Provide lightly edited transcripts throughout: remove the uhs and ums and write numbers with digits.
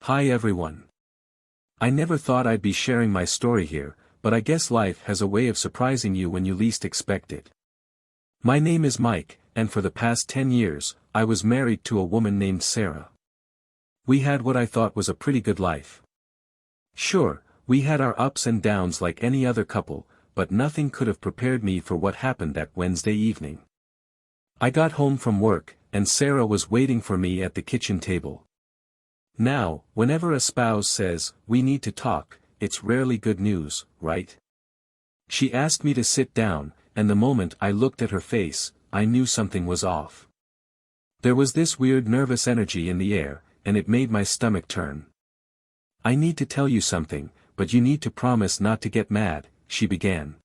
Hi everyone. I never thought I'd be sharing my story here, but I guess life has a way of surprising you when you least expect it. My name is Mike, and for the past 10 years, I was married to a woman named Sarah. We had what I thought was a pretty good life. Sure, we had our ups and downs like any other couple, but nothing could have prepared me for what happened that Wednesday evening. I got home from work, and Sarah was waiting for me at the kitchen table. Now, whenever a spouse says, "We need to talk," it's rarely good news, right? She asked me to sit down, and the moment I looked at her face, I knew something was off. There was this weird nervous energy in the air, and it made my stomach turn. "I need to tell you something, but you need to promise not to get mad," she began.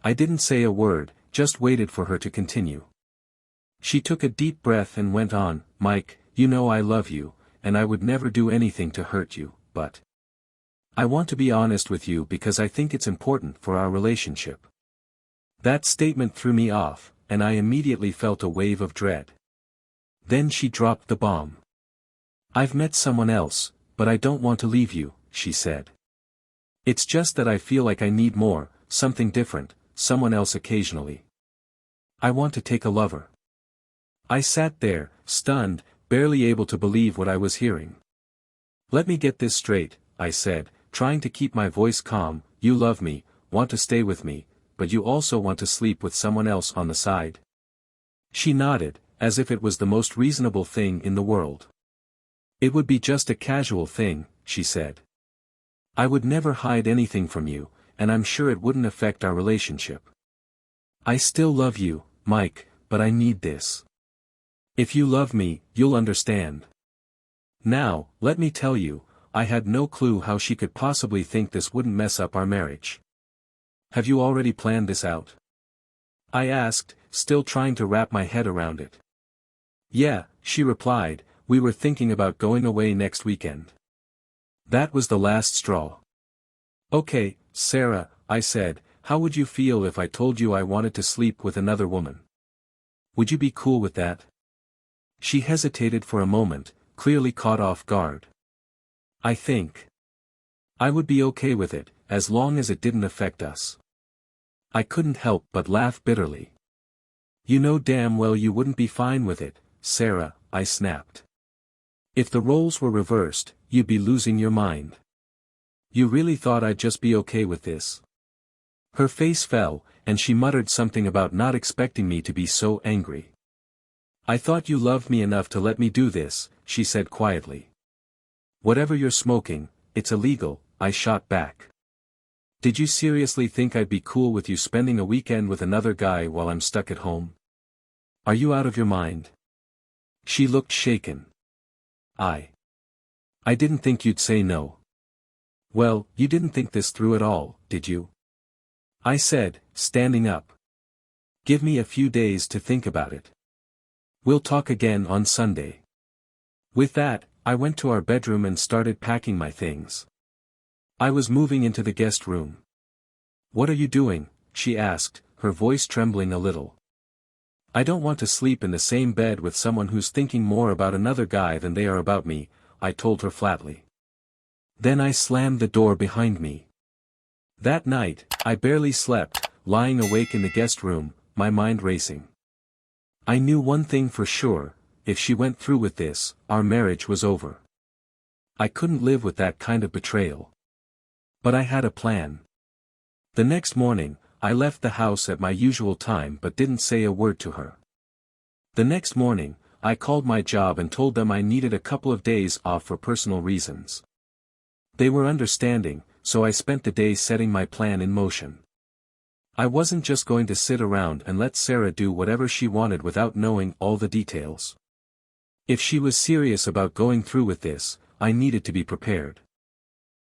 I didn't say a word, just waited for her to continue. She took a deep breath and went on, "Mike, you know I love you, and I would never do anything to hurt you, but I want to be honest with you because I think it's important for our relationship." That statement threw me off, and I immediately felt a wave of dread. Then she dropped the bomb. "I've met someone else, but I don't want to leave you," she said. "It's just that I feel like I need more, something different, someone else occasionally. I want to take a lover." I sat there, stunned, barely able to believe what I was hearing. "Let me get this straight," I said, trying to keep my voice calm. "You love me, want to stay with me, but you also want to sleep with someone else on the side?" She nodded, as if it was the most reasonable thing in the world. "It would be just a casual thing," she said. "I would never hide anything from you, and I'm sure it wouldn't affect our relationship. I still love you, Mike, but I need this. If you love me, you'll understand." Now, let me tell you, I had no clue how she could possibly think this wouldn't mess up our marriage. "Have you already planned this out?" I asked, still trying to wrap my head around it. "Yeah," she replied, "we were thinking about going away next weekend." That was the last straw. "Okay, Sarah," I said, "how would you feel if I told you I wanted to sleep with another woman? Would you be cool with that?" She hesitated for a moment, clearly caught off guard. "I think I would be okay with it, as long as it didn't affect us." I couldn't help but laugh bitterly. "You know damn well you wouldn't be fine with it, Sarah," I snapped. "If the roles were reversed, you'd be losing your mind. You really thought I'd just be okay with this?" Her face fell, and she muttered something about not expecting me to be so angry. "I thought you loved me enough to let me do this," she said quietly. "Whatever you're smoking, it's illegal," I shot back. "Did you seriously think I'd be cool with you spending a weekend with another guy while I'm stuck at home? Are you out of your mind?" She looked shaken. I didn't think you'd say no." "Well, you didn't think this through at all, did you?" I said, standing up. "Give me a few days to think about it. We'll talk again on Sunday." With that, I went to our bedroom and started packing my things. I was moving into the guest room. "What are you doing?" she asked, her voice trembling a little. "I don't want to sleep in the same bed with someone who's thinking more about another guy than they are about me," I told her flatly. Then I slammed the door behind me. That night, I barely slept, lying awake in the guest room, my mind racing. I knew one thing for sure: if she went through with this, our marriage was over. I couldn't live with that kind of betrayal. But I had a plan. The next morning, I left the house at my usual time but didn't say a word to her. The next morning, I called my job and told them I needed a couple of days off for personal reasons. They were understanding, so I spent the day setting my plan in motion. I wasn't just going to sit around and let Sarah do whatever she wanted without knowing all the details. If she was serious about going through with this, I needed to be prepared.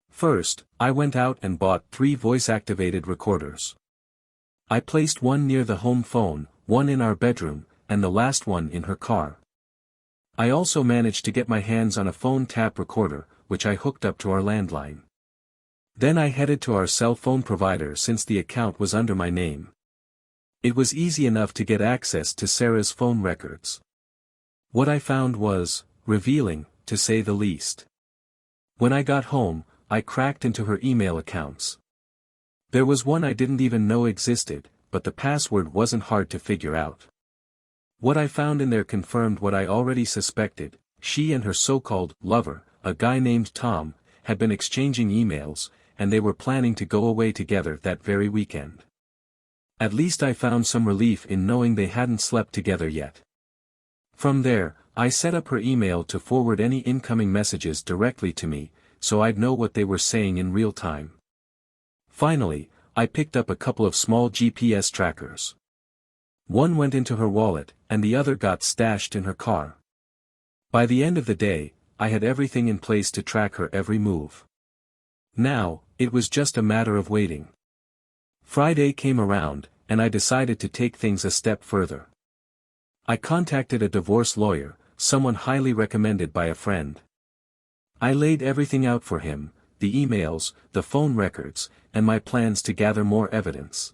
First, I went out and bought 3 voice-activated recorders. I placed one near the home phone, one in our bedroom, and the last one in her car. I also managed to get my hands on a phone tap recorder, which I hooked up to our landline. Then I headed to our cell phone provider since the account was under my name. It was easy enough to get access to Sarah's phone records. What I found was revealing, to say the least. When I got home, I cracked into her email accounts. There was one I didn't even know existed, but the password wasn't hard to figure out. What I found in there confirmed what I already suspected. She and her so-called lover, a guy named Tom, had been exchanging emails, and they were planning to go away together that very weekend. At least I found some relief in knowing they hadn't slept together yet. From there, I set up her email to forward any incoming messages directly to me, so I'd know what they were saying in real time. Finally, I picked up a couple of small GPS trackers. One went into her wallet, and the other got stashed in her car. By the end of the day, I had everything in place to track her every move. Now, it was just a matter of waiting. Friday came around, and I decided to take things a step further. I contacted a divorce lawyer, someone highly recommended by a friend. I laid everything out for him, the emails, the phone records, and my plans to gather more evidence.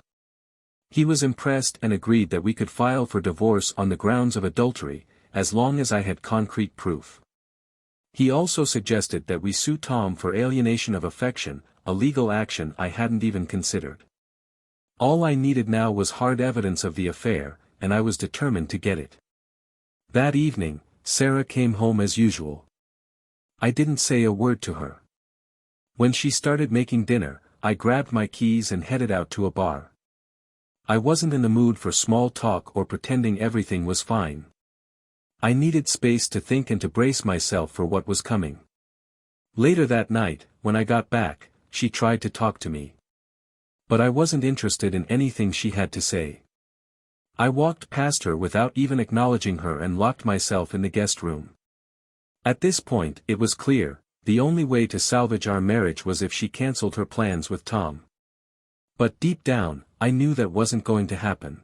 He was impressed and agreed that we could file for divorce on the grounds of adultery, as long as I had concrete proof. He also suggested that we sue Tom for alienation of affection, a legal action I hadn't even considered. All I needed now was hard evidence of the affair, and I was determined to get it. That evening, Sarah came home as usual. I didn't say a word to her. When she started making dinner, I grabbed my keys and headed out to a bar. I wasn't in the mood for small talk or pretending everything was fine. I needed space to think and to brace myself for what was coming. Later that night, when I got back, she tried to talk to me. But I wasn't interested in anything she had to say. I walked past her without even acknowledging her and locked myself in the guest room. At this point, it was clear, the only way to salvage our marriage was if she cancelled her plans with Tom. But deep down, I knew that wasn't going to happen.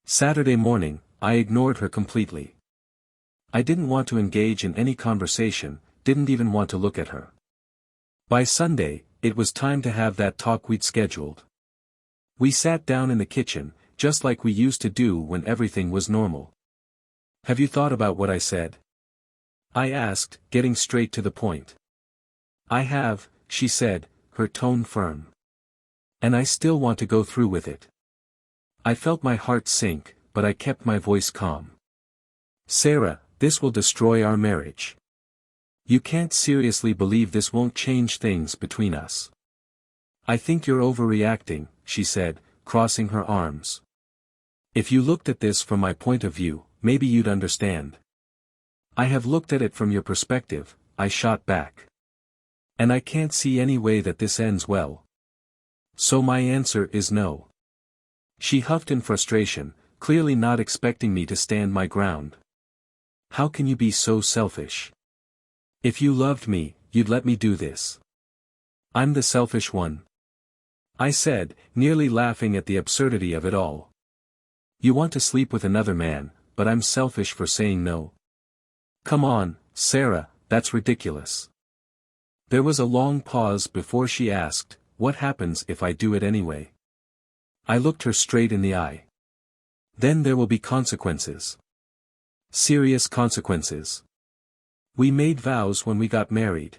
Saturday morning, I ignored her completely. I didn't want to engage in any conversation, didn't even want to look at her. By Sunday, it was time to have that talk we'd scheduled. We sat down in the kitchen, just like we used to do when everything was normal. "Have you thought about what I said?" I asked, getting straight to the point. "I have," she said, her tone firm. "And I still want to go through with it." I felt my heart sink, but I kept my voice calm. "Sarah, this will destroy our marriage. You can't seriously believe this won't change things between us." "I think you're overreacting," she said, crossing her arms. "If you looked at this from my point of view, maybe you'd understand." "I have looked at it from your perspective," I shot back. "And I can't see any way that this ends well. So my answer is no." She huffed in frustration, clearly not expecting me to stand my ground. "How can you be so selfish? If you loved me, you'd let me do this." "I'm the selfish one," I said, nearly laughing at the absurdity of it all. "You want to sleep with another man, but I'm selfish for saying no. Come on, Sarah, that's ridiculous." There was a long pause before she asked, "What happens if I do it anyway?" I looked her straight in the eye. "Then there will be consequences. Serious consequences. We made vows when we got married.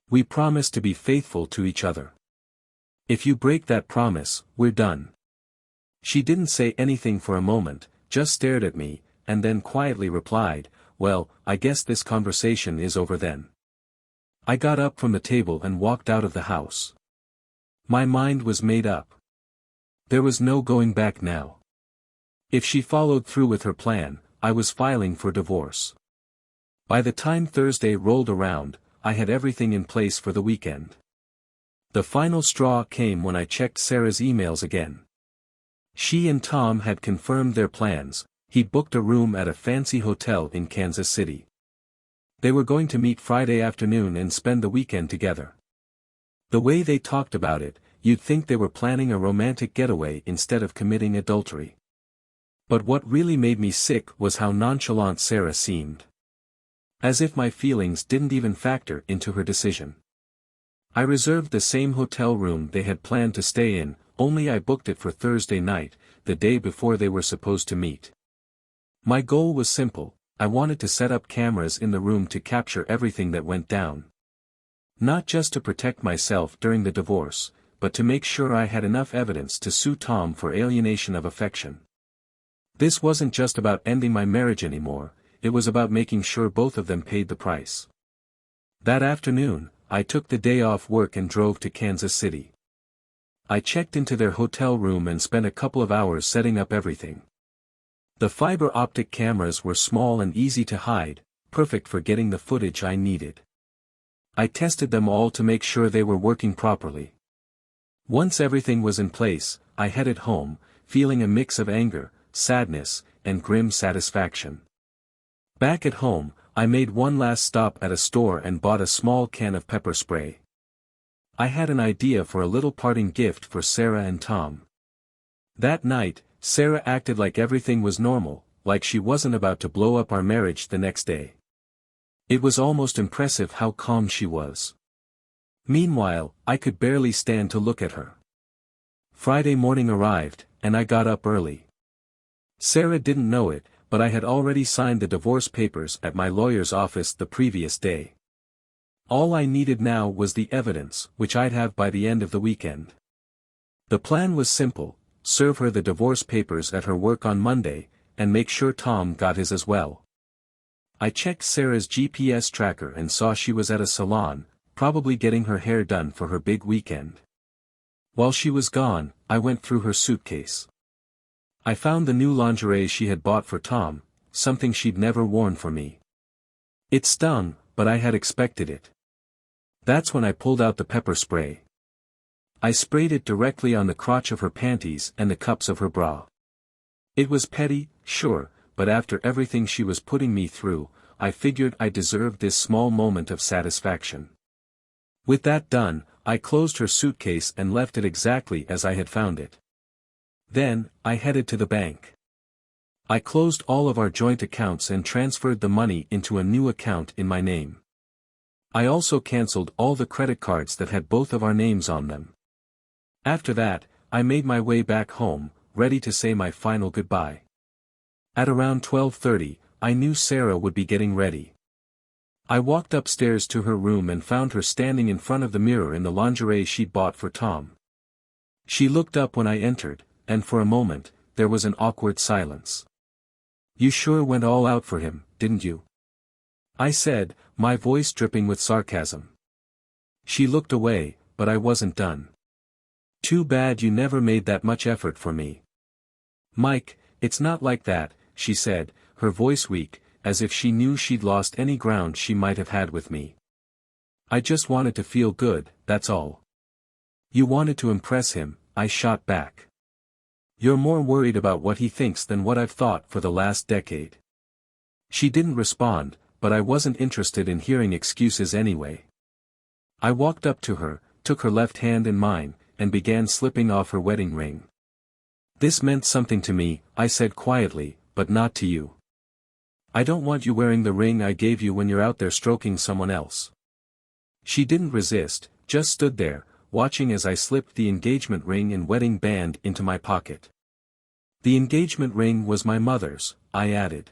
We promised to be faithful to each other. If you break that promise, we're done." She didn't say anything for a moment, just stared at me, and then quietly replied, "Well, I guess this conversation is over then." I got up from the table and walked out of the house. My mind was made up. There was no going back now. If she followed through with her plan, I was filing for divorce. By the time Thursday rolled around, I had everything in place for the weekend. The final straw came when I checked Sarah's emails again. She and Tom had confirmed their plans. He'd booked a room at a fancy hotel in Kansas City. They were going to meet Friday afternoon and spend the weekend together. The way they talked about it, you'd think they were planning a romantic getaway instead of committing adultery. But what really made me sick was how nonchalant Sarah seemed. As if my feelings didn't even factor into her decision. I reserved the same hotel room they had planned to stay in, only I booked it for Thursday night, the day before they were supposed to meet. My goal was simple. I wanted to set up cameras in the room to capture everything that went down. Not just to protect myself during the divorce, but to make sure I had enough evidence to sue Tom for alienation of affection. This wasn't just about ending my marriage anymore, it was about making sure both of them paid the price. That afternoon, I took the day off work and drove to Kansas City. I checked into their hotel room and spent a couple of hours setting up everything. The fiber optic cameras were small and easy to hide, perfect for getting the footage I needed. I tested them all to make sure they were working properly. Once everything was in place, I headed home, feeling a mix of anger, sadness, and grim satisfaction. Back at home, I made one last stop at a store and bought a small can of pepper spray. I had an idea for a little parting gift for Sarah and Tom. That night, Sarah acted like everything was normal, like she wasn't about to blow up our marriage the next day. It was almost impressive how calm she was. Meanwhile, I could barely stand to look at her. Friday morning arrived, and I got up early. Sarah didn't know it, but I had already signed the divorce papers at my lawyer's office the previous day. All I needed now was the evidence, which I'd have by the end of the weekend. The plan was simple: serve her the divorce papers at her work on Monday, and make sure Tom got his as well. I checked Sarah's GPS tracker and saw she was at a salon, probably getting her hair done for her big weekend. While she was gone, I went through her suitcase. I found the new lingerie she had bought for Tom, something she'd never worn for me. It stung, but I had expected it. That's when I pulled out the pepper spray. I sprayed it directly on the crotch of her panties and the cups of her bra. It was petty, sure, but after everything she was putting me through, I figured I deserved this small moment of satisfaction. With that done, I closed her suitcase and left it exactly as I had found it. Then, I headed to the bank. I closed all of our joint accounts and transferred the money into a new account in my name. I also canceled all the credit cards that had both of our names on them. After that, I made my way back home, ready to say my final goodbye. At around 12:30, I knew Sarah would be getting ready. I walked upstairs to her room and found her standing in front of the mirror in the lingerie she'd bought for Tom. She looked up when I entered, and for a moment, there was an awkward silence. "You sure went all out for him, didn't you?" I said, my voice dripping with sarcasm. She looked away, but I wasn't done. "Too bad you never made that much effort for me." "Mike, it's not like that," she said, her voice weak, as if she knew she'd lost any ground she might have had with me. "I just wanted to feel good, that's all." "You wanted to impress him," I shot back. "You're more worried about what he thinks than what I've thought for the last decade." She didn't respond, but I wasn't interested in hearing excuses anyway. I walked up to her, took her left hand in mine, and began slipping off her wedding ring. "This meant something to me," I said quietly, "but not to you. I don't want you wearing the ring I gave you when you're out there stroking someone else." She didn't resist, just stood there, watching as I slipped the engagement ring and wedding band into my pocket. "The engagement ring was my mother's," I added.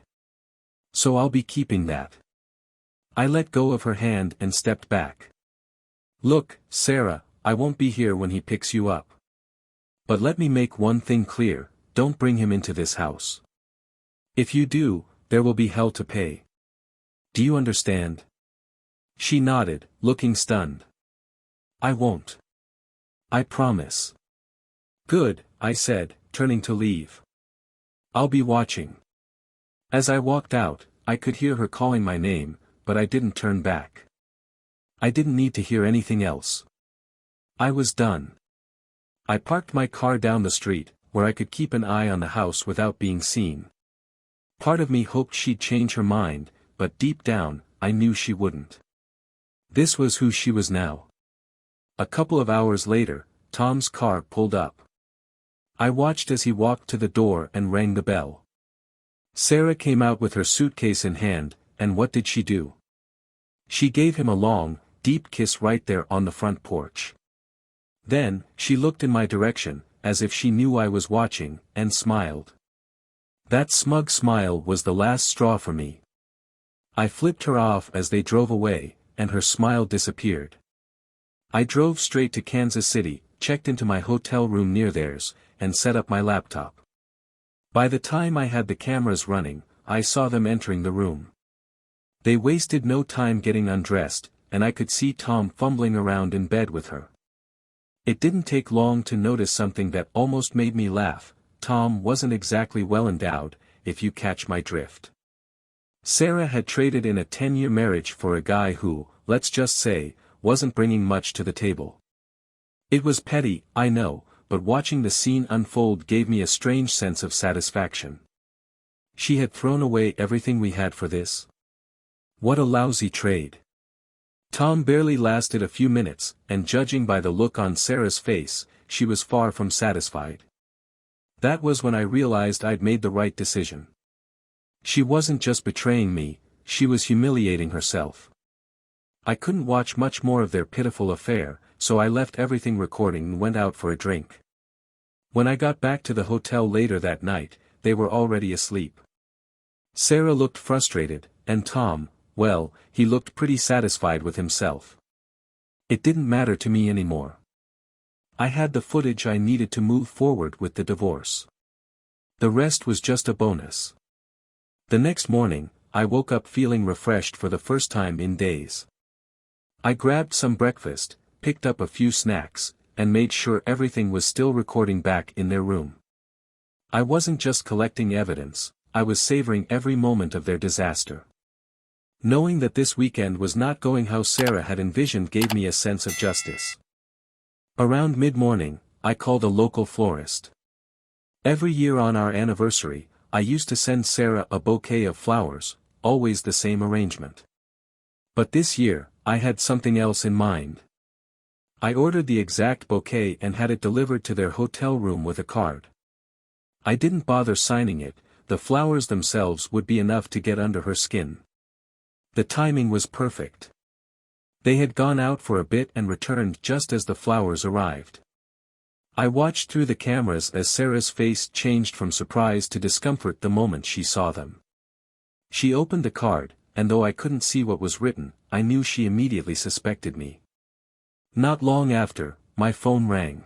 "So I'll be keeping that." I let go of her hand and stepped back. "Look, Sarah, I won't be here when he picks you up. But let me make one thing clear, don't bring him into this house. If you do, there will be hell to pay. Do you understand?" She nodded, looking stunned. "I won't. I promise." "Good," I said, turning to leave. "I'll be watching." As I walked out, I could hear her calling my name, but I didn't turn back. I didn't need to hear anything else. I was done. I parked my car down the street, where I could keep an eye on the house without being seen. Part of me hoped she'd change her mind, but deep down, I knew she wouldn't. This was who she was now. A couple of hours later, Tom's car pulled up. I watched as he walked to the door and rang the bell. Sarah came out with her suitcase in hand, and what did she do? She gave him a long, deep kiss right there on the front porch. Then, she looked in my direction, as if she knew I was watching, and smiled. That smug smile was the last straw for me. I flipped her off as they drove away, and her smile disappeared. I drove straight to Kansas City, checked into my hotel room near theirs, and set up my laptop. By the time I had the cameras running, I saw them entering the room. They wasted no time getting undressed, and I could see Tom fumbling around in bed with her. It didn't take long to notice something that almost made me laugh. Tom wasn't exactly well endowed, if you catch my drift. Sarah had traded in a 10-year marriage for a guy who, let's just say, wasn't bringing much to the table. It was petty, I know, but watching the scene unfold gave me a strange sense of satisfaction. She had thrown away everything we had for this? What a lousy trade. Tom barely lasted a few minutes, and judging by the look on Sarah's face, she was far from satisfied. That was when I realized I'd made the right decision. She wasn't just betraying me, she was humiliating herself. I couldn't watch much more of their pitiful affair, so I left everything recording and went out for a drink. When I got back to the hotel later that night, they were already asleep. Sarah looked frustrated, and Tom, well, he looked pretty satisfied with himself. It didn't matter to me anymore. I had the footage I needed to move forward with the divorce. The rest was just a bonus. The next morning, I woke up feeling refreshed for the first time in days. I grabbed some breakfast, picked up a few snacks, and made sure everything was still recording back in their room. I wasn't just collecting evidence, I was savoring every moment of their disaster. Knowing that this weekend was not going how Sarah had envisioned gave me a sense of justice. Around mid-morning, I called a local florist. Every year on our anniversary, I used to send Sarah a bouquet of flowers, always the same arrangement. But this year, I had something else in mind. I ordered the exact bouquet and had it delivered to their hotel room with a card. I didn't bother signing it, the flowers themselves would be enough to get under her skin. The timing was perfect. They had gone out for a bit and returned just as the flowers arrived. I watched through the cameras as Sarah's face changed from surprise to discomfort the moment she saw them. She opened the card, and though I couldn't see what was written, I knew she immediately suspected me. Not long after, my phone rang.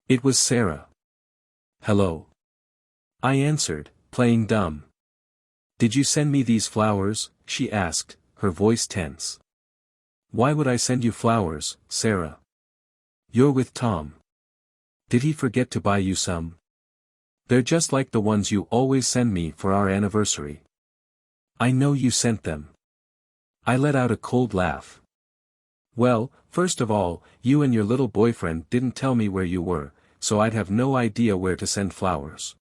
It was Sarah. "Hello." I answered, playing dumb. "Did you send me these flowers?" she asked, her voice tense. "Why would I send you flowers, Sarah? You're with Tom. Did he forget to buy you some? They're just like the ones you always send me for our anniversary." "I know you sent them." I let out a cold laugh. "Well, first of all, you and your little boyfriend didn't tell me where you were, so I'd have no idea where to send flowers.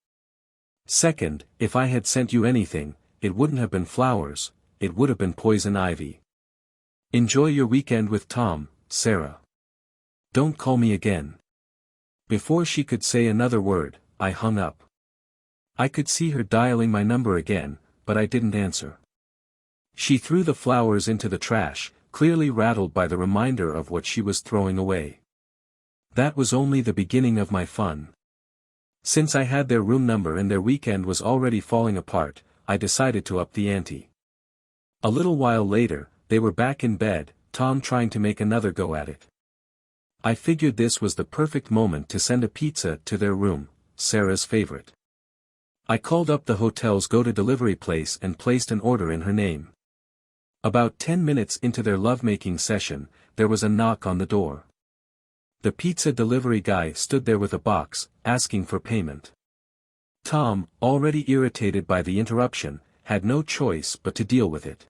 Second, if I had sent you anything, it wouldn't have been flowers, it would have been poison ivy. Enjoy your weekend with Tom, Sarah. Don't call me again." Before she could say another word, I hung up. I could see her dialing my number again, but I didn't answer. She threw the flowers into the trash, clearly rattled by the reminder of what she was throwing away. That was only the beginning of my fun. Since I had their room number and their weekend was already falling apart, I decided to up the ante. A little while later, they were back in bed, Tom trying to make another go at it. I figured this was the perfect moment to send a pizza to their room, Sarah's favorite. I called up the hotel's go-to-delivery place and placed an order in her name. About 10 minutes into their lovemaking session, there was a knock on the door. The pizza delivery guy stood there with a box, asking for payment. Tom, already irritated by the interruption, had no choice but to deal with it.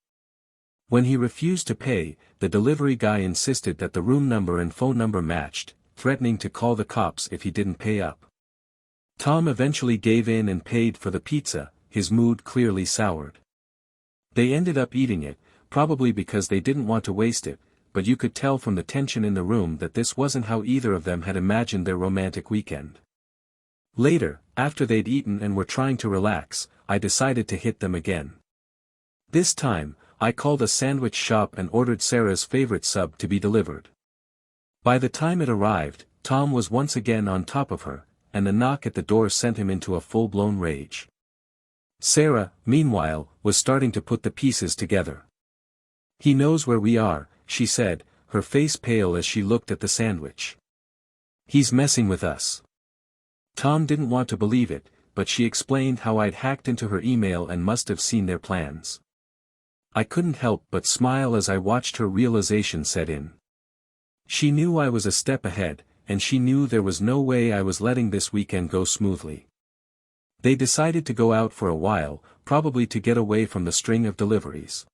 When he refused to pay, the delivery guy insisted that the room number and phone number matched, threatening to call the cops if he didn't pay up. Tom eventually gave in and paid for the pizza, his mood clearly soured. They ended up eating it, probably because they didn't want to waste it, but you could tell from the tension in the room that this wasn't how either of them had imagined their romantic weekend. Later, after they'd eaten and were trying to relax, I decided to hit them again. This time, I called a sandwich shop and ordered Sarah's favorite sub to be delivered. By the time it arrived, Tom was once again on top of her, and the knock at the door sent him into a full-blown rage. Sarah, meanwhile, was starting to put the pieces together. "He knows where we are," she said, her face pale as she looked at the sandwich. "He's messing with us." Tom didn't want to believe it, but she explained how I'd hacked into her email and must have seen their plans. I couldn't help but smile as I watched her realization set in. She knew I was a step ahead, and she knew there was no way I was letting this weekend go smoothly. They decided to go out for a while, probably to get away from the string of deliveries.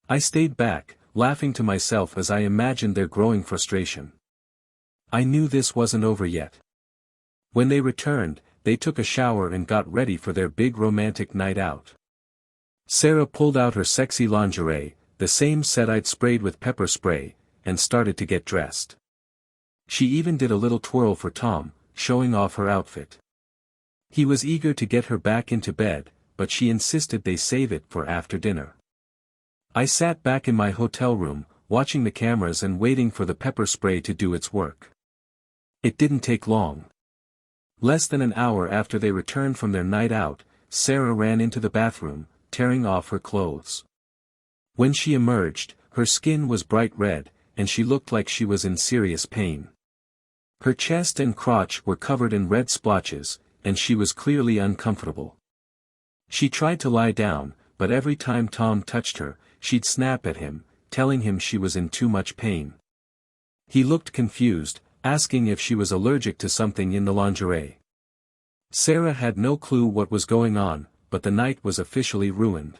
I stayed back, laughing to myself as I imagined their growing frustration. I knew this wasn't over yet. When they returned, they took a shower and got ready for their big romantic night out. Sarah pulled out her sexy lingerie, the same set I'd sprayed with pepper spray, and started to get dressed. She even did a little twirl for Tom, showing off her outfit. He was eager to get her back into bed, but she insisted they save it for after dinner. I sat back in my hotel room, watching the cameras and waiting for the pepper spray to do its work. It didn't take long. Less than an hour after they returned from their night out, Sarah ran into the bathroom, tearing off her clothes. When she emerged, her skin was bright red, and she looked like she was in serious pain. Her chest and crotch were covered in red splotches, and she was clearly uncomfortable. She tried to lie down, but every time Tom touched her, she'd snap at him, telling him she was in too much pain. He looked confused, asking if she was allergic to something in the lingerie. Sarah had no clue what was going on, but the night was officially ruined.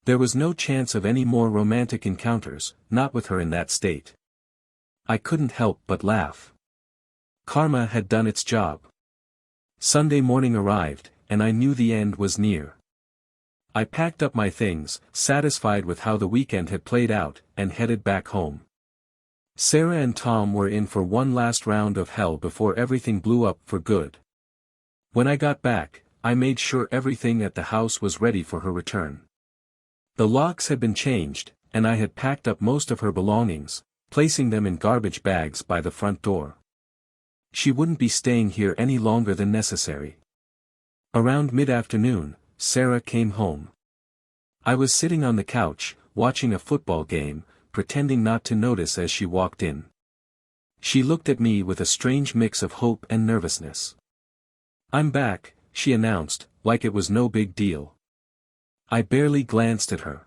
There was no chance of any more romantic encounters, not with her in that state. I couldn't help but laugh. Karma had done its job. Sunday morning arrived, and I knew the end was near. I packed up my things, satisfied with how the weekend had played out, and headed back home. Sarah and Tom were in for one last round of hell before everything blew up for good. When I got back, I made sure everything at the house was ready for her return. The locks had been changed, and I had packed up most of her belongings, placing them in garbage bags by the front door. She wouldn't be staying here any longer than necessary. Around mid-afternoon, Sarah came home. I was sitting on the couch, watching a football game, pretending not to notice as she walked in. She looked at me with a strange mix of hope and nervousness. "I'm back," she announced, like it was no big deal. I barely glanced at her.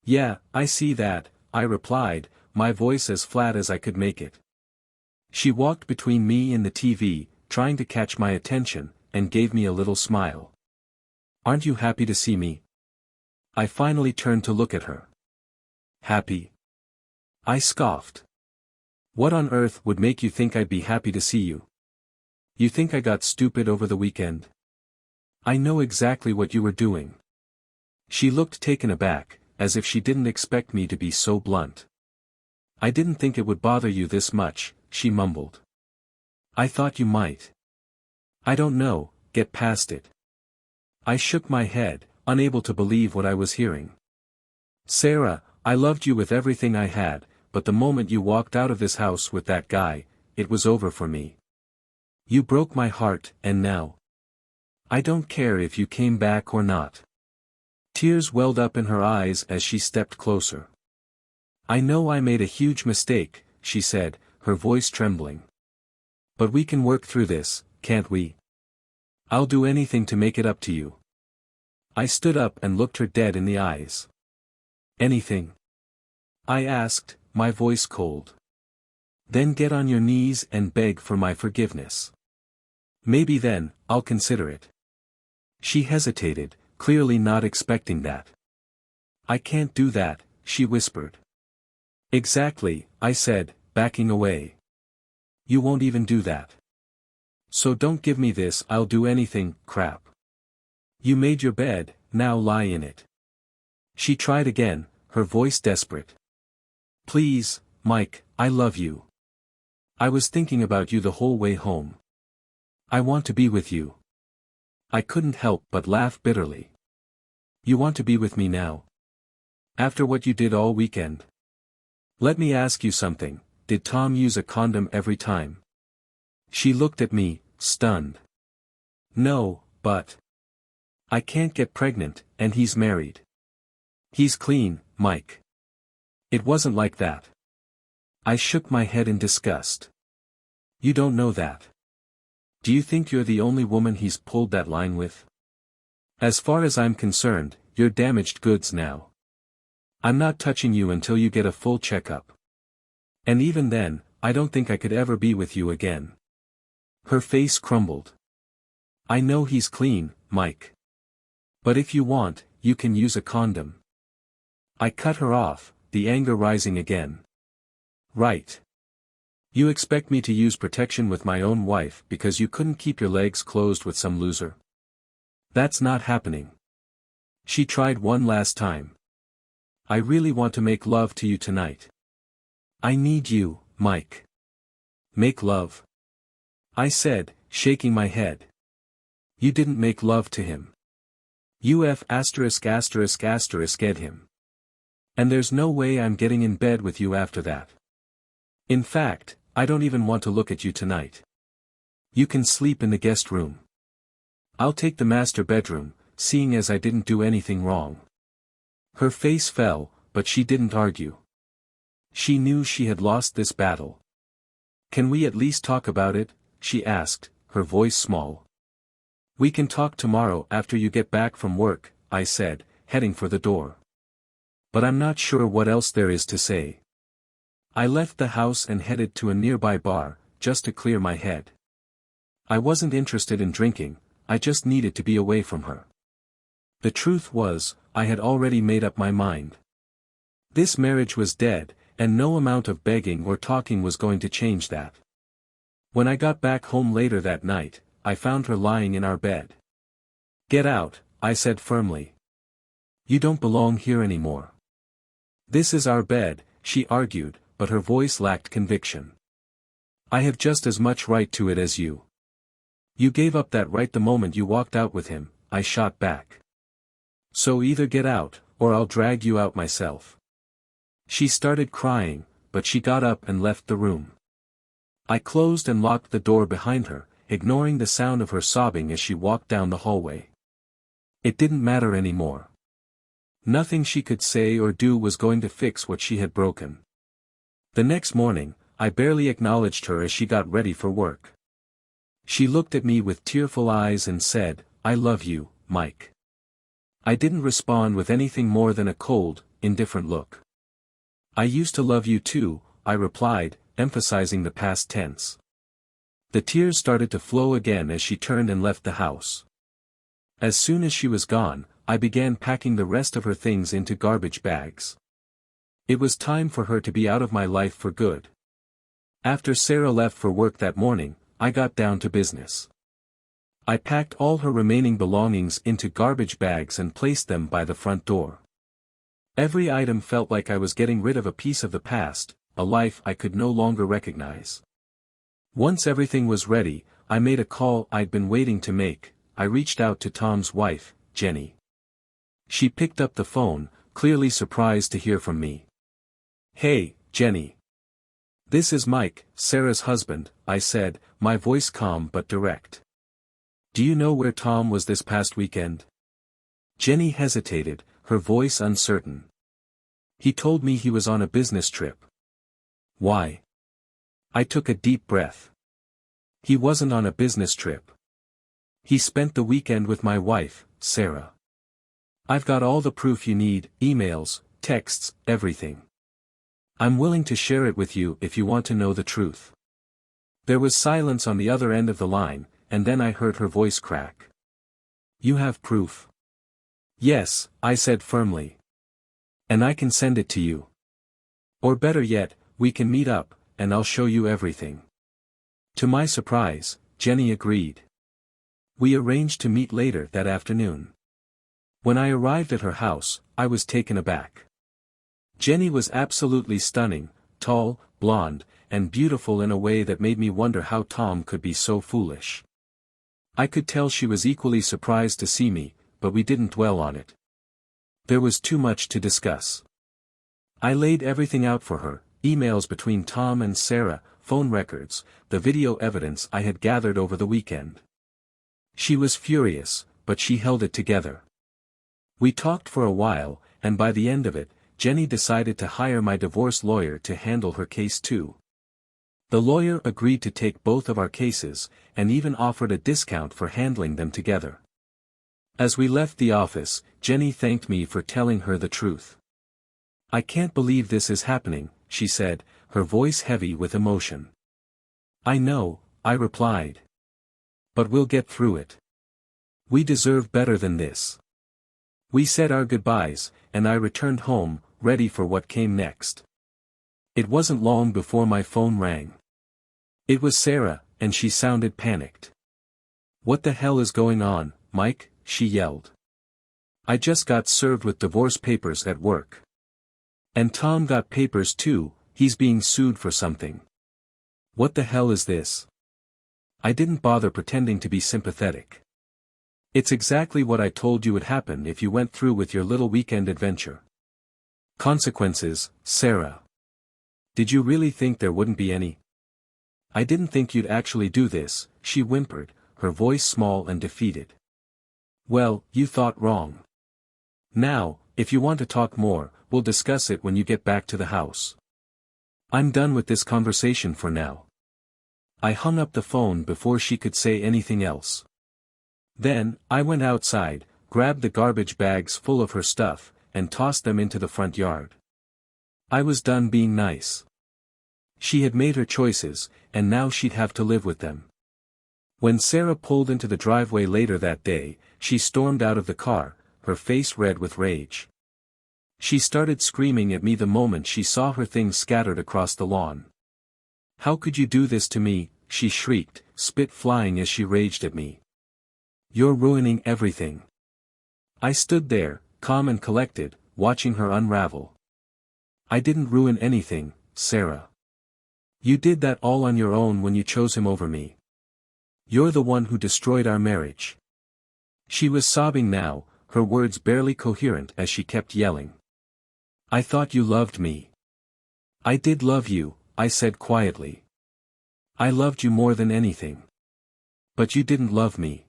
"Yeah, I see that," I replied, my voice as flat as I could make it. She walked between me and the TV, trying to catch my attention, and gave me a little smile. "Aren't you happy to see me?" I finally turned to look at her. "Happy?" I scoffed. "What on earth would make you think I'd be happy to see you? You think I got stupid over the weekend? I know exactly what you were doing." She looked taken aback, as if she didn't expect me to be so blunt. "I didn't think it would bother you this much," she mumbled. "I thought you might." "I don't know, get past it." I shook my head, unable to believe what I was hearing. "Sarah, I loved you with everything I had, but the moment you walked out of this house with that guy, it was over for me. You broke my heart, and now I don't care if you came back or not." Tears welled up in her eyes as she stepped closer. "I know I made a huge mistake," she said, her voice trembling. "But we can work through this, can't we? I'll do anything to make it up to you." I stood up and looked her dead in the eyes. "Anything?" I asked, my voice cold. "Then get on your knees and beg for my forgiveness. Maybe then, I'll consider it." She hesitated, clearly not expecting that. "I can't do that," she whispered. "Exactly," I said, backing away. "You won't even do that. So don't give me this I'll do anything crap. You made your bed, now lie in it." She tried again, her voice desperate. "Please, Mike, I love you. I was thinking about you the whole way home. I want to be with you." I couldn't help but laugh bitterly. "You want to be with me now? After what you did all weekend? Let me ask you something, did Tom use a condom every time?" She looked at me, stunned. "No, but I can't get pregnant, and he's married. He's clean, Mike." "It wasn't like that. I shook my head in disgust. You don't know that. Do you think you're the only woman he's pulled that line with? As far as I'm concerned, you're damaged goods now. I'm not touching you until you get a full checkup. And even then, I don't think I could ever be with you again. Her face crumbled. I know he's clean, Mike. But if you want, you can use a condom. I cut her off, the anger rising again. Right. You expect me to use protection with my own wife because you couldn't keep your legs closed with some loser? That's not happening. She tried one last time. I really want to make love to you tonight. I need you, Mike. Make love? I said, shaking my head. You didn't make love to him. UF*******ed him. And there's no way I'm getting in bed with you after that. In fact, I don't even want to look at you tonight. You can sleep in the guest room. I'll take the master bedroom, seeing as I didn't do anything wrong. Her face fell, but she didn't argue. She knew she had lost this battle. Can we at least talk about it? She asked, her voice small. We can talk tomorrow after you get back from work, I said, heading for the door. But I'm not sure what else there is to say. I left the house and headed to a nearby bar, just to clear my head. I wasn't interested in drinking, I just needed to be away from her. The truth was, I had already made up my mind. This marriage was dead, and no amount of begging or talking was going to change that. When I got back home later that night, I found her lying in our bed. Get out, I said firmly. You don't belong here anymore. This is our bed, she argued, but her voice lacked conviction. I have just as much right to it as you. You gave up that right the moment you walked out with him, I shot back. So either get out, or I'll drag you out myself. She started crying, but she got up and left the room. I closed and locked the door behind her, ignoring the sound of her sobbing as she walked down the hallway. It didn't matter anymore. Nothing she could say or do was going to fix what she had broken. The next morning, I barely acknowledged her as she got ready for work. She looked at me with tearful eyes and said, I love you, Mike. I didn't respond with anything more than a cold, indifferent look. I used to love you too, I replied, emphasizing the past tense. The tears started to flow again as she turned and left the house. As soon as she was gone, I began packing the rest of her things into garbage bags. It was time for her to be out of my life for good. After Sarah left for work that morning, I got down to business. I packed all her remaining belongings into garbage bags and placed them by the front door. Every item felt like I was getting rid of a piece of the past, a life I could no longer recognize. Once everything was ready, I made a call I'd been waiting to make. I reached out to Tom's wife, Jenny. She picked up the phone, clearly surprised to hear from me. Hey, Jenny. This is Mike, Sarah's husband, I said, my voice calm but direct. Do you know where Tom was this past weekend? Jenny hesitated, her voice uncertain. He told me he was on a business trip. Why? I took a deep breath. He wasn't on a business trip. He spent the weekend with my wife, Sarah. I've got all the proof you need, emails, texts, everything. I'm willing to share it with you if you want to know the truth. There was silence on the other end of the line, and then I heard her voice crack. You have proof? Yes, I said firmly. And I can send it to you. Or better yet, we can meet up, and I'll show you everything. To my surprise, Jenny agreed. We arranged to meet later that afternoon. When I arrived at her house, I was taken aback. Jenny was absolutely stunning, tall, blonde, and beautiful in a way that made me wonder how Tom could be so foolish. I could tell she was equally surprised to see me, but we didn't dwell on it. There was too much to discuss. I laid everything out for her, emails between Tom and Sarah, phone records, the video evidence I had gathered over the weekend. She was furious, but she held it together. We talked for a while, and by the end of it, Jenny decided to hire my divorce lawyer to handle her case too. The lawyer agreed to take both of our cases, and even offered a discount for handling them together. As we left the office, Jenny thanked me for telling her the truth. "I can't believe this is happening," she said, her voice heavy with emotion. "I know," I replied. "But we'll get through it. We deserve better than this." We said our goodbyes, and I returned home, ready for what came next. It wasn't long before my phone rang. It was Sarah, and she sounded panicked. "What the hell is going on, Mike?" she yelled. "I just got served with divorce papers at work. And Tom got papers too, he's being sued for something. What the hell is this?" I didn't bother pretending to be sympathetic. "It's exactly what I told you would happen if you went through with your little weekend adventure. Consequences, Sarah. Did you really think there wouldn't be any? I didn't think you'd actually do this," she whimpered, her voice small and defeated. "Well, you thought wrong. Now, if you want to talk more, we'll discuss it when you get back to the house. I'm done with this conversation for now." I hung up the phone before she could say anything else. Then, I went outside, grabbed the garbage bags full of her stuff, and tossed them into the front yard. I was done being nice. She had made her choices, and now she'd have to live with them. When Sarah pulled into the driveway later that day, she stormed out of the car, her face red with rage. She started screaming at me the moment she saw her things scattered across the lawn. "How could you do this to me?" she shrieked, spit flying as she raged at me. "You're ruining everything." I stood there, calm and collected, watching her unravel. "I didn't ruin anything, Sarah. You did that all on your own when you chose him over me. You're the one who destroyed our marriage." She was sobbing now, her words barely coherent as she kept yelling. "I thought you loved me." "I did love you," I said quietly. "I loved you more than anything. But you didn't love me.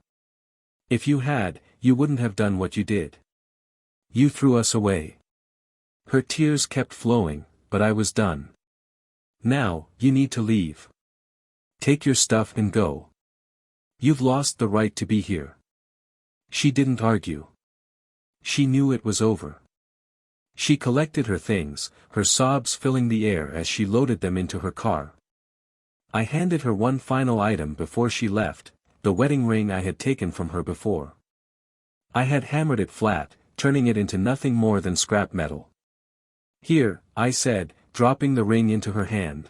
If you had, you wouldn't have done what you did. You threw us away." Her tears kept flowing, but I was done. "Now, you need to leave. Take your stuff and go. You've lost the right to be here." She didn't argue. She knew it was over. She collected her things, her sobs filling the air as she loaded them into her car. I handed her one final item before she left, the wedding ring I had taken from her before. I had hammered it flat, turning it into nothing more than scrap metal. "Here," I said, dropping the ring into her hand.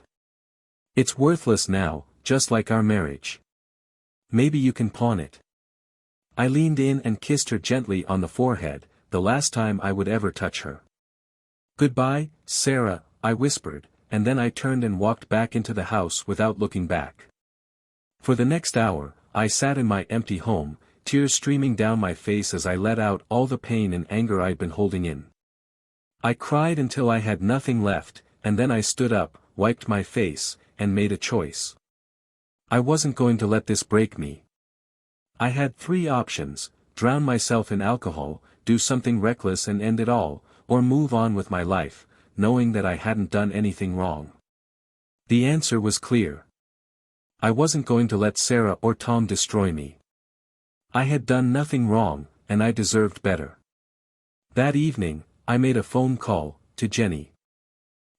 "It's worthless now, just like our marriage. Maybe you can pawn it." I leaned in and kissed her gently on the forehead, the last time I would ever touch her. "Goodbye, Sarah," I whispered, and then I turned and walked back into the house without looking back. For the next hour, I sat in my empty home, tears streaming down my face as I let out all the pain and anger I'd been holding in. I cried until I had nothing left, and then I stood up, wiped my face, and made a choice. I wasn't going to let this break me. I had three options: drown myself in alcohol, do something reckless and end it all, or move on with my life, knowing that I hadn't done anything wrong. The answer was clear. I wasn't going to let Sarah or Tom destroy me. I had done nothing wrong, and I deserved better. That evening, I made a phone call to Jenny.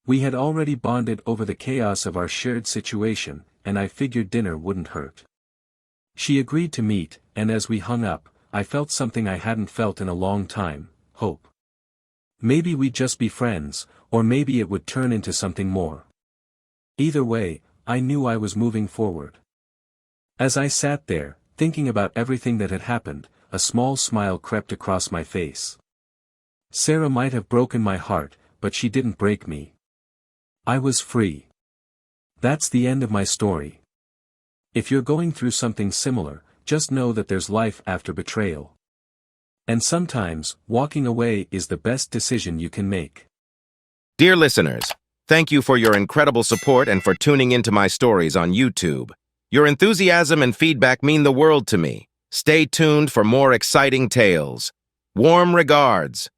We had already bonded over the chaos of our shared situation, and I figured dinner wouldn't hurt. She agreed to meet, and as we hung up, I felt something I hadn't felt in a long time: hope. Maybe we'd just be friends, or maybe it would turn into something more. Either way, I knew I was moving forward. As I sat there, thinking about everything that had happened, a small smile crept across my face. Sarah might have broken my heart, but she didn't break me. I was free. That's the end of my story. If you're going through something similar, just know that there's life after betrayal. And sometimes, walking away is the best decision you can make. Dear listeners, thank you for your incredible support and for tuning into my stories on YouTube. Your enthusiasm and feedback mean the world to me. Stay tuned for more exciting tales. Warm regards.